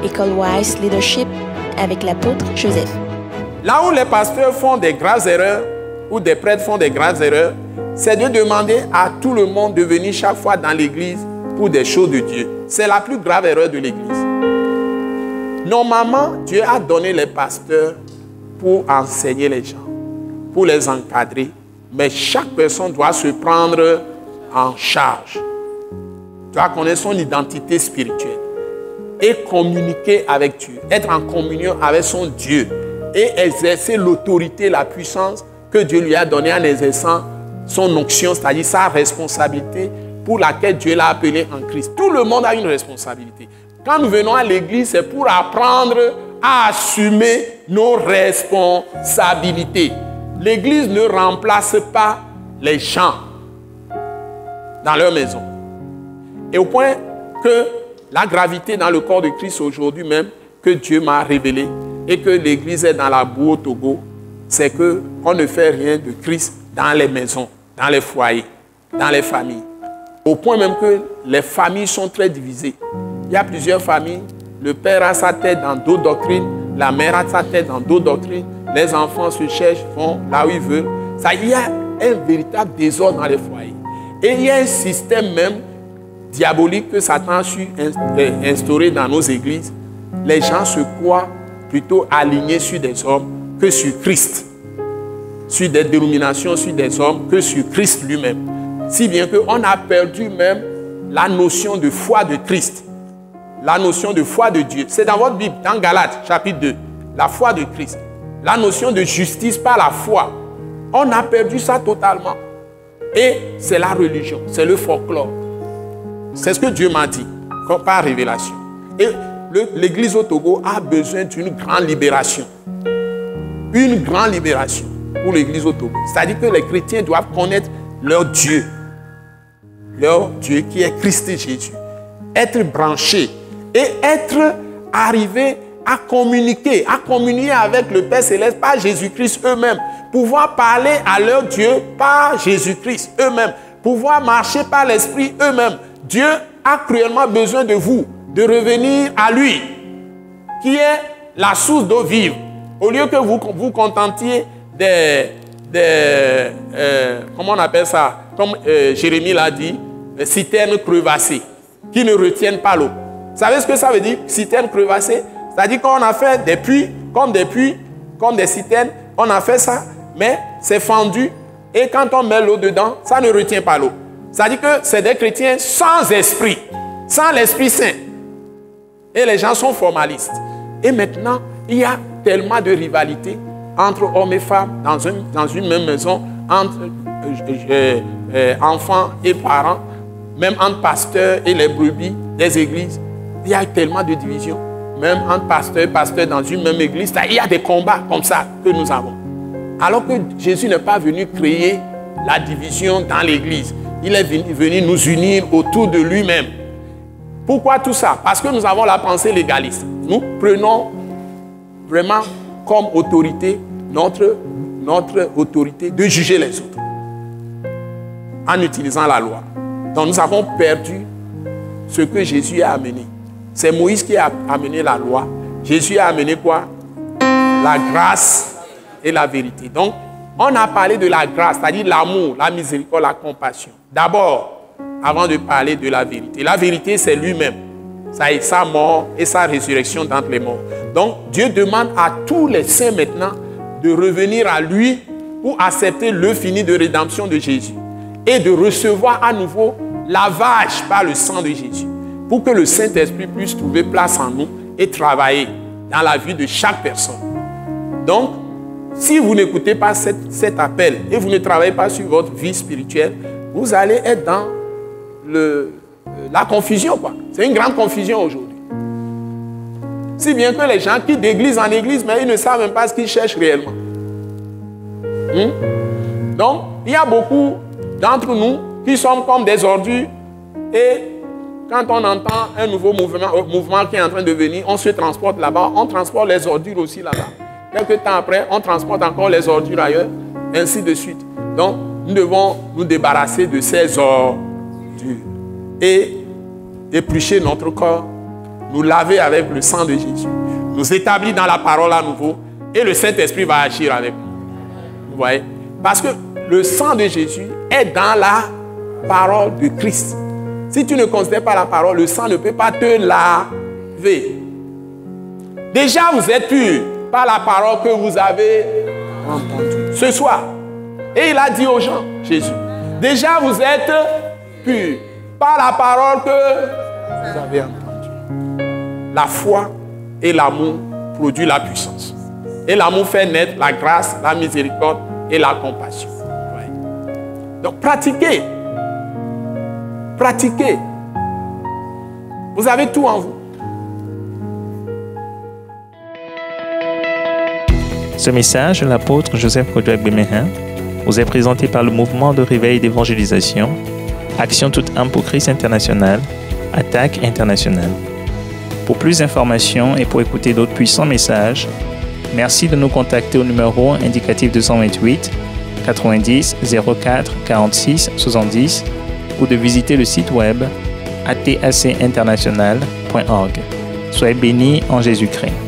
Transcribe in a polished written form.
École Wise Leadership avec l'apôtre Joseph. Là où les pasteurs font des graves erreurs, ou des prêtres font des graves erreurs, c'est de demander à tout le monde de venir chaque fois dans l'église pour des choses de Dieu. C'est la plus grave erreur de l'église. Normalement, Dieu a donné les pasteurs pour enseigner les gens, pour les encadrer. Mais chaque personne doit se prendre en charge. Doit connaître son identité spirituelle et communiquer avec Dieu, être en communion avec son Dieu et exercer l'autorité, la puissance que Dieu lui a donnée en exerçant son onction, c'est-à-dire sa responsabilité pour laquelle Dieu l'a appelé en Christ. Tout le monde a une responsabilité. Quand nous venons à l'église, c'est pour apprendre à assumer nos responsabilités. L'église ne remplace pas les gens dans leur maison. Et au point que la gravité dans le corps de Christ aujourd'hui même, que Dieu m'a révélé et que l'église est dans la boue au Togo, c'est qu'on ne fait rien de Christ dans les maisons, dans les foyers, dans les familles. Au point même que les familles sont très divisées. Il y a plusieurs familles. Le père a sa tête dans d'autres doctrines, la mère a sa tête dans d'autres doctrines, les enfants se cherchent, vont là où ils veulent. Ça, il y a un véritable désordre dans les foyers. Et il y a un système même diabolique que Satan a su instaurer dans nos églises. Les gens se croient plutôt alignés sur des hommes que sur Christ. Sur des dénominations, sur des hommes que sur Christ lui-même. Si bien qu'on a perdu même la notion de foi de Christ. La notion de foi de Dieu. C'est dans votre Bible, dans Galates, chapitre 2. La foi de Christ. La notion de justice par la foi. On a perdu ça totalement. Et c'est la religion, c'est le folklore. C'est ce que Dieu m'a dit, par révélation. Et l'église au Togo a besoin d'une grande libération. Une grande libération pour l'église au Togo. C'est-à-dire que les chrétiens doivent connaître leur Dieu. Leur Dieu qui est Christ Jésus. Être branchés et être arrivés à communiquer, à communier avec le Père Céleste par Jésus-Christ eux-mêmes. Pouvoir parler à leur Dieu par Jésus-Christ eux-mêmes. Pouvoir marcher par l'Esprit eux-mêmes. Dieu a cruellement besoin de vous, de revenir à lui, qui est la source d'eau vive. Au lieu que vous vous contentiez comment on appelle ça, comme Jérémie l'a dit, citernes crevassées, qui ne retiennent pas l'eau. Vous savez ce que ça veut dire, citernes crevassées? C'est-à-dire qu'on a fait des puits, comme des citernes, on a fait ça, mais c'est fendu, et quand on met l'eau dedans, ça ne retient pas l'eau. C'est-à-dire que c'est des chrétiens sans esprit, sans l'Esprit Saint. Et les gens sont formalistes. Et maintenant, il y a tellement de rivalité entre hommes et femmes dans une même maison, entre enfants et parents, même entre pasteurs et les brebis des églises. Il y a tellement de divisions. Même entre pasteurs et pasteurs dans une même église, il y a des combats comme ça que nous avons. Alors que Jésus n'est pas venu créer la division dans l'église. Il est venu nous unir autour de lui-même. Pourquoi tout ça? Parce que nous avons la pensée légaliste. Nous prenons vraiment comme autorité notre autorité de juger les autres en utilisant la loi. Donc nous avons perdu ce que Jésus a amené. C'est Moïse qui a amené la loi. Jésus a amené quoi? La grâce et la vérité. Donc, on a parlé de la grâce, c'est-à-dire l'amour, la miséricorde, la compassion. D'abord, avant de parler de la vérité. La vérité, c'est lui-même. Sa mort et sa résurrection d'entre les morts. Donc, Dieu demande à tous les saints maintenant de revenir à lui pour accepter le fini de rédemption de Jésus et de recevoir à nouveau lavage par le sang de Jésus pour que le Saint-Esprit puisse trouver place en nous et travailler dans la vie de chaque personne. Donc, si vous n'écoutez pas cet appel et vous ne travaillez pas sur votre vie spirituelle, vous allez être dans la confusion, quoi. C'est une grande confusion aujourd'hui. Si bien que les gens quittent d'église en église, mais ils ne savent même pas ce qu'ils cherchent réellement. Donc, il y a beaucoup d'entre nous qui sommes comme des ordures et quand on entend un nouveau mouvement qui est en train de venir, on se transporte là-bas, on transporte les ordures aussi là-bas. Quelques temps après, on transporte encore les ordures ailleurs, ainsi de suite. Donc, nous devons nous débarrasser de ces ordures et éplucher notre corps nous laver avec le sang de Jésus, nous établir dans la parole à nouveau, et le Saint-Esprit va agir avec nous. Vous voyez? Parce que le sang de Jésus est dans la parole de Christ. Si tu ne considères pas la parole, le sang ne peut pas te laver. Déjà, vous êtes pur par la parole que vous avez entendue ce soir. Et il a dit aux gens, Jésus, déjà vous êtes purs par la parole que vous avez entendue. La foi et l'amour produisent la puissance. Et l'amour fait naître la grâce, la miséricorde et la compassion. Ouais. Donc pratiquez. Pratiquez. Vous avez tout en vous. Ce message de l'apôtre Joseph Kodouak Bemehin vous est présenté par le mouvement de réveil d'évangélisation, Action toute âme pour Christ international, Attaque internationale. Pour plus d'informations et pour écouter d'autres puissants messages, merci de nous contacter au numéro indicatif 228 90 04 46 70 ou de visiter le site web atacinternational.org. Soyez bénis en Jésus-Christ.